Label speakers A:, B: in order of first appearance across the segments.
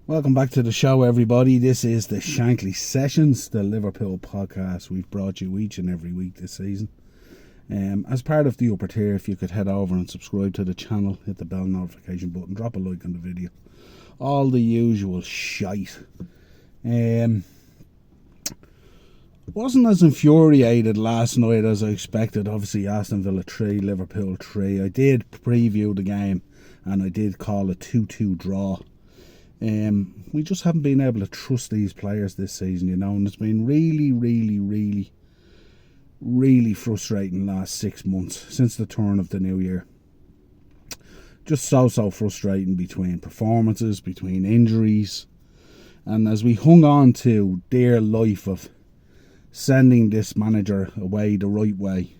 A: Welcome back to the show, everybody. This is the Shankly Sessions, the Liverpool podcast we've brought you each and every week this season. As part of the upper tier, if you could head over and subscribe to the channel, hit the bell notification button, drop a like on the video. All the usual shite. Wasn't as infuriated last night as I expected. Obviously, Aston Villa 3, Liverpool 3. I did preview the game and I did call a 2-2 draw. We just haven't been able to trust these players this season, and it's been really frustrating the last 6 months since the turn of the new year. Just so frustrating between performances, between injuries, and as we hung on to dear life of sending this manager away the right way,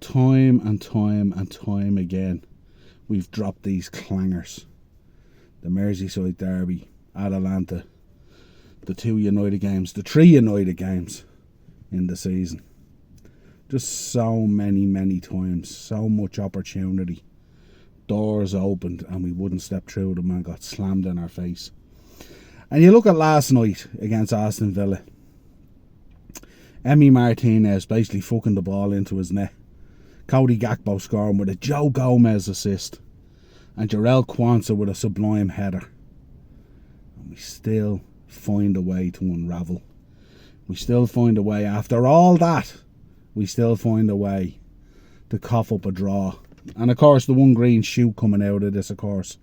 A: time and time again, we've dropped these clangers. The Merseyside derby, Atalanta, the 2 United games, the 3 United games in the season. Just so many times, so much opportunity. Doors opened and we wouldn't step through them and got slammed in our face. And you look at last night against Aston Villa. Emi Martinez basically fucking the ball into his net. Cody Gakpo scoring with a Joe Gomez assist. And Jarell Quansah with a sublime header. And we still find a way to unravel. We still find a way, after all that, we still find a way to cough up a draw. And of course, the one green shoot coming out of this, of course,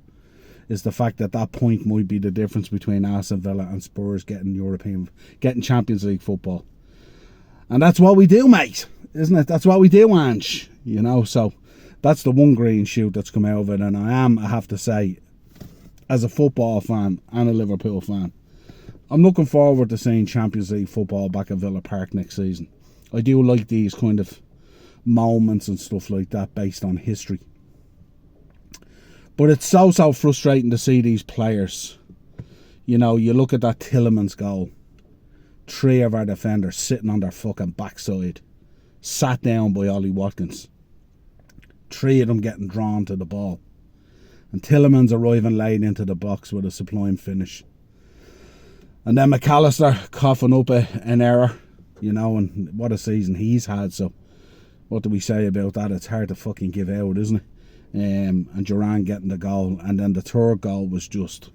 A: is the fact that that point might be the difference between Aston Villa and Spurs getting Champions League football. And that's what we do, mate, isn't it? That's what we do, Ange. So that's the one green shoot that's come out of it. And I have to say, as a football fan and a Liverpool fan, I'm looking forward to seeing Champions League football back at Villa Park next season. I do like these kind of moments and stuff like that based on history. But it's so frustrating to see these players. You look at that Tielemans goal. 3 of our defenders sitting on their fucking backside. Sat down by Ollie Watkins. 3 of them getting drawn to the ball. And Tielemans arriving late into the box with a sublime finish. And then McAllister coughing up an error. And what a season he's had. So what do we say about that? It's hard to fucking give out, isn't it? And Duran getting the goal. And then the third goal was just,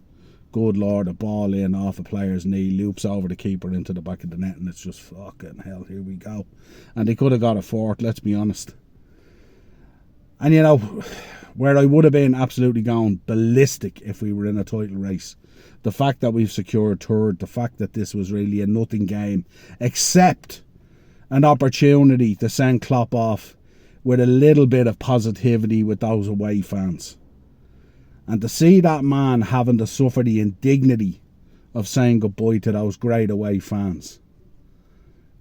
A: good lord, a ball in off a player's knee, loops over the keeper into the back of the net, and it's just fucking hell, here we go. And they could have got a fourth, let's be honest. And where I would have been absolutely going ballistic if we were in a title race, the fact that we've secured third, the fact that this was really a nothing game, except an opportunity to send Klopp off with a little bit of positivity with those away fans. And to see that man having to suffer the indignity of saying goodbye to those great away fans,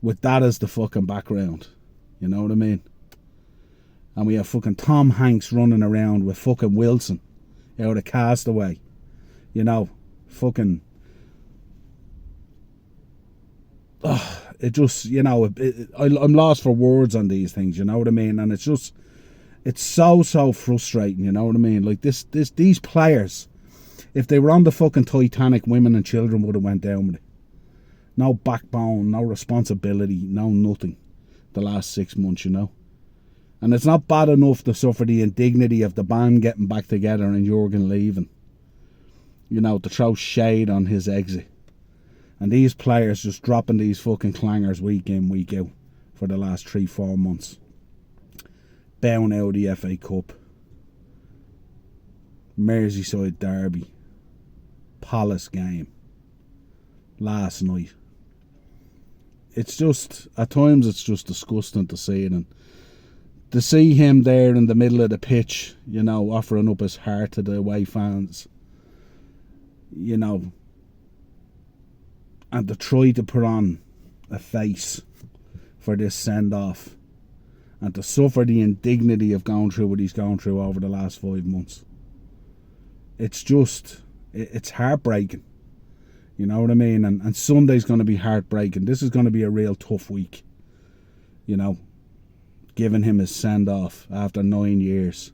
A: with that as the fucking background, you know what I mean? And we have fucking Tom Hanks running around with fucking Wilson out of Castaway. Fucking... it just, I'm lost for words on these things, you know what I mean? And it's just... It's so frustrating, you know what I mean? Like, these players, if they were on the fucking Titanic, women and children would have went down with it. No backbone, no responsibility, no nothing the last 6 months, And it's not bad enough to suffer the indignity of the band getting back together and Jurgen leaving. To throw shade on his exit. And these players just dropping these fucking clangers week in, week out for the last 3-4 months. Bound out of the FA Cup. Merseyside derby. Palace game. Last night. It's just, at times it's just disgusting to see it. And to see him there in the middle of the pitch, offering up his heart to the away fans. And to try to put on a face for this send-off. And to suffer the indignity of going through what he's gone through over the last 5 months. It's just, it's heartbreaking. You know what I mean? And Sunday's going to be heartbreaking. This is going to be a real tough week. Giving him his send-off after 9 years.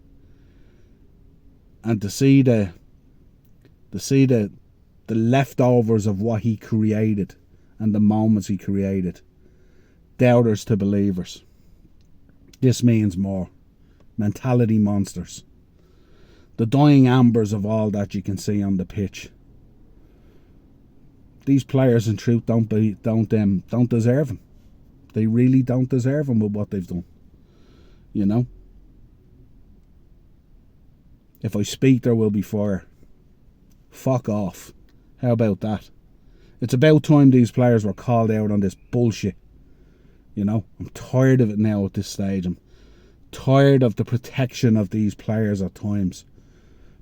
A: And to see the the leftovers of what he created and the moments he created. Doubters to believers. This means more. Mentality monsters. The dying embers of all that you can see on the pitch. These players, in truth, don't deserve him. They really don't deserve him with what they've done. You know? If I speak, there will be fire. Fuck off. How about that? It's about time these players were called out on this bullshit. You know? I'm tired of it now at this stage. I'm tired of the protection of these players at times.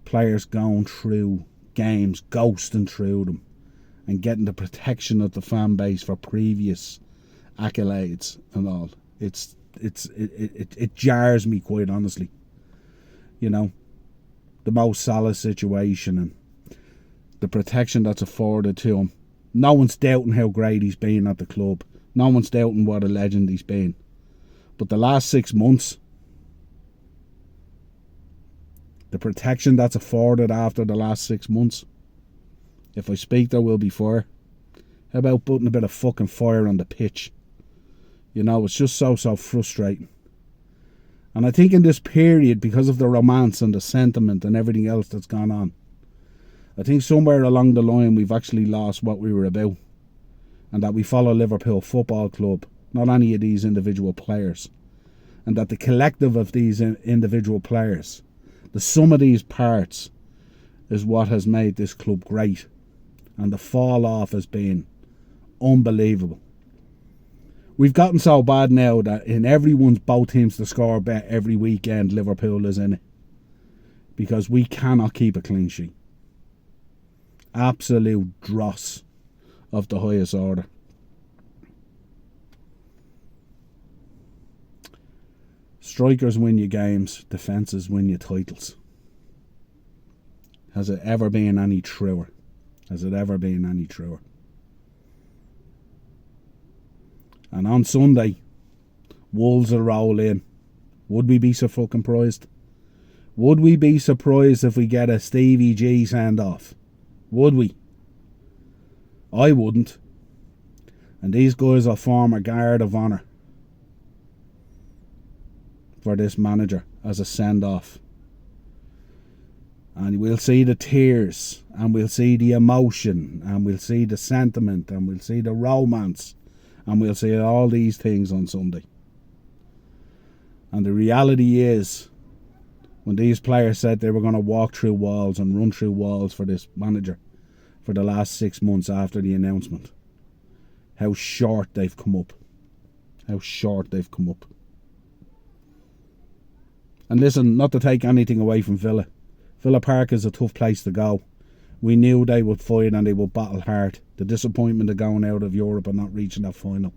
A: Players going through games, ghosting through them, and getting the protection of the fan base for previous accolades and all. It jars me, quite honestly. You know, the Mo Salah situation and the protection that's afforded to him. No one's doubting how great he's been at the club. No one's doubting what a legend he's been. But the last 6 months, the protection that's afforded after the last 6 months, if I speak, there will be fire. How about putting a bit of fucking fire on the pitch? You know, it's just so frustrating. And I think in this period, because of the romance and the sentiment and everything else that's gone on, I think somewhere along the line we've actually lost what we were about. And that we follow Liverpool Football Club, not any of these individual players. And that the collective of these individual players, the sum of these parts, is what has made this club great. And the fall off has been unbelievable. We've gotten so bad now that in everyone's both teams to score bet every weekend, Liverpool is in it. Because we cannot keep a clean sheet. Absolute dross of the highest order. Strikers win your games, defences win your titles. Has it ever been any truer? Has it ever been any truer? And on Sunday, Wolves will roll in. Would we be so fucking surprised? Would we be surprised if we get a Stevie G send-off? Would we? I wouldn't. And these guys will form a guard of honour for this manager as a send-off. And we'll see the tears, and we'll see the emotion, and we'll see the sentiment, and we'll see the romance, and we'll see all these things on Sunday. And the reality is, when these players said they were going to walk through walls and run through walls for this manager for the last 6 months after the announcement, how short they've come up. How short they've come up. And listen, not to take anything away from Villa. Villa Park is a tough place to go. We knew they would fight and they would battle hard. The disappointment of going out of Europe and not reaching that final.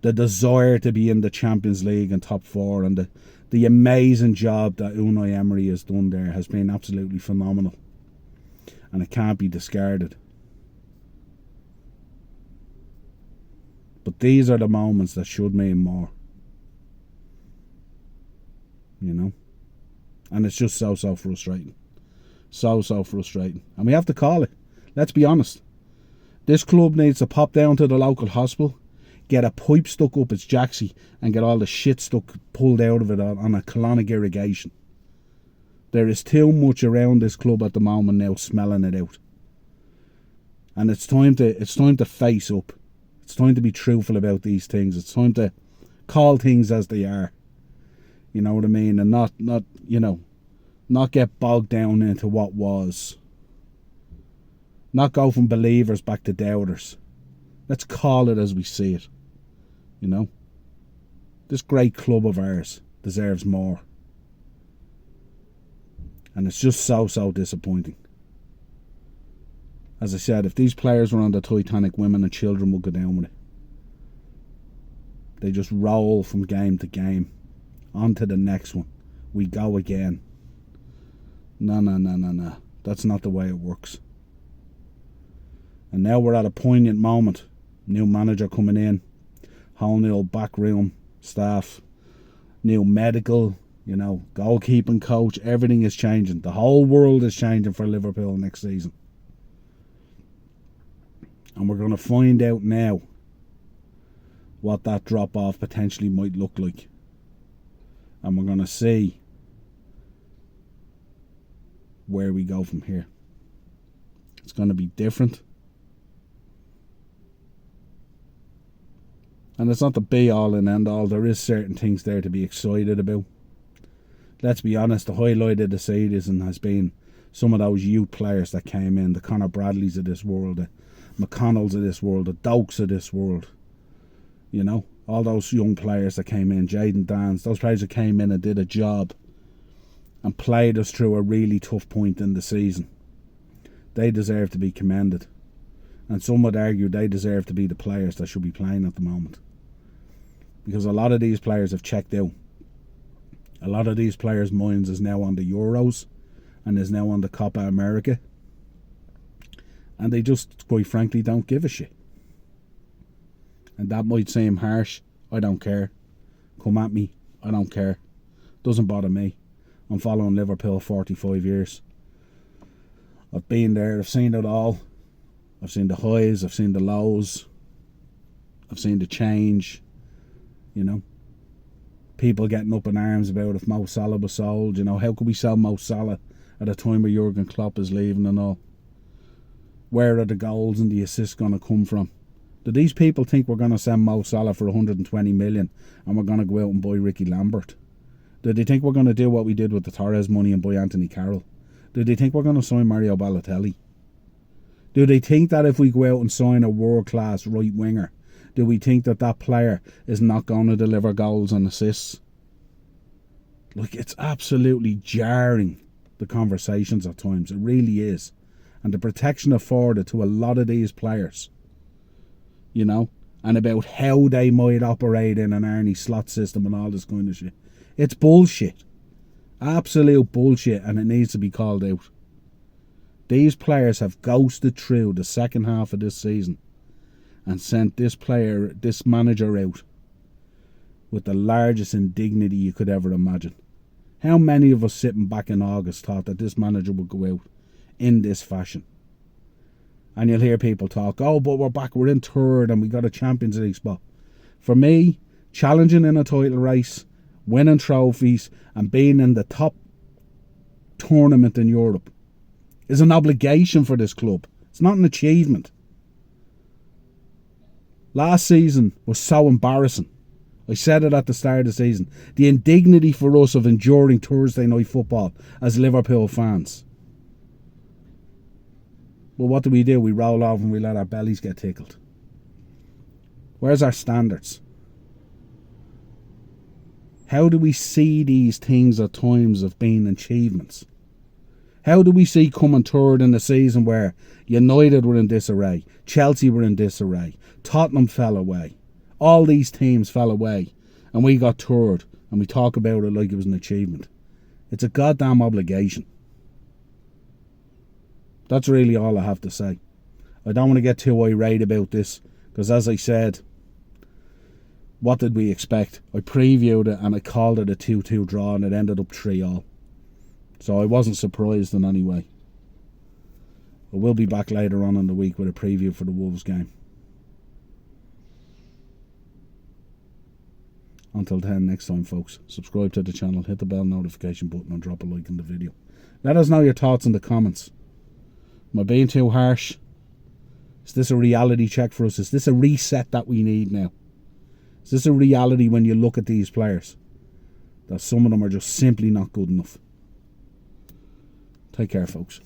A: The desire to be in the Champions League and top four, and the amazing job that Unai Emery has done there has been absolutely phenomenal. And it can't be discarded. But these are the moments that should mean more. You know? And it's just so frustrating. So frustrating. And we have to call it. Let's be honest. This club needs to pop down to the local hospital, get a pipe stuck up its jacksie, and get all the shit pulled out of it on a colonic irrigation. There is too much around this club at the moment now smelling it out. And it's time to face up. It's time to be truthful about these things. It's time to call things as they are. You know what I mean? And not get bogged down into what was. Not go from believers back to doubters. Let's call it as we see it. You know? This great club of ours deserves more. And it's just so disappointing. As I said, if these players were on the Titanic, women and children would go down with it. They just roll from game to game. On to the next one. We go again. No. That's not the way it works. And now we're at a poignant moment. New manager coming in. Whole new backroom staff. New medical, goalkeeping coach. Everything is changing. The whole world is changing for Liverpool next season. And we're going to find out now what that drop-off potentially might look like. And we're going to see where we go from here. It's going to be different. And it's not the be-all and end-all. There is certain things there to be excited about. Let's be honest, the highlight of the season has been some of those youth players that came in, the Conor Bradleys of this world, the McConnells of this world, the Dokes of this world. You know, all those young players that came in, Jaden Dans, those players that came in and did a job and played us through a really tough point in the season. They deserve to be commended. And some would argue they deserve to be the players that should be playing at the moment. Because a lot of these players have checked out. A lot of these players' minds is now on the Euros and is now on the Copa America. And they just, quite frankly, don't give a shit. And that might seem harsh. I don't care. Come at me. I don't care. Doesn't bother me. I'm following Liverpool 45 years. I've been there. I've seen it all. I've seen the highs. I've seen the lows. I've seen the change. You know. People getting up in arms about if Mo Salah was sold. You know, how could we sell Mo Salah at a time where Jurgen Klopp is leaving and all? Where are the goals and the assists going to come from? Do these people think we're going to send Mo Salah for 120 million and we're going to go out and buy Ricky Lambert? Do they think we're going to do what we did with the Torres money and buy Anthony Carroll? Do they think we're going to sign Mario Balotelli? Do they think that if we go out and sign a world-class right winger, do we think that that player is not going to deliver goals and assists? Like, it's absolutely jarring, the conversations at times. It really is. And the protection afforded to a lot of these players, you know, and about how they might operate in an Arnie slot system and all this kind of shit. It's bullshit. Absolute bullshit, and it needs to be called out. These players have ghosted through the second half of this season and sent this manager out with the largest indignity you could ever imagine. How many of us sitting back in August thought that this manager would go out in this fashion? And you'll hear people talk, oh, but we're back, we're in third and we got a Champions League spot. For me, challenging in a title race, winning trophies and being in the top tournament in Europe is an obligation for this club. It's not an achievement. Last season was so embarrassing. I said it at the start of the season. The indignity for us of enduring Thursday night football as Liverpool fans. Well, what do? We roll off and we let our bellies get tickled. Where's our standards? How do we see these things at times of being achievements? How do we see coming third in the season where United were in disarray, Chelsea were in disarray, Tottenham fell away, all these teams fell away, and we got third, and we talk about it like it was an achievement? It's a goddamn obligation. That's really all I have to say. I don't want to get too irate about this, because as I said, what did we expect? I previewed it and I called it a 2-2 draw and it ended up 3-3. So I wasn't surprised in any way. I will be back later on in the week with a preview for the Wolves game. Until then, next time folks, subscribe to the channel, hit the bell notification button and drop a like in the video. Let us know your thoughts in the comments. Am I being too harsh? Is this a reality check for us? Is this a reset that we need now? Is this a reality when you look at these players? That some of them are just simply not good enough. Take care, folks.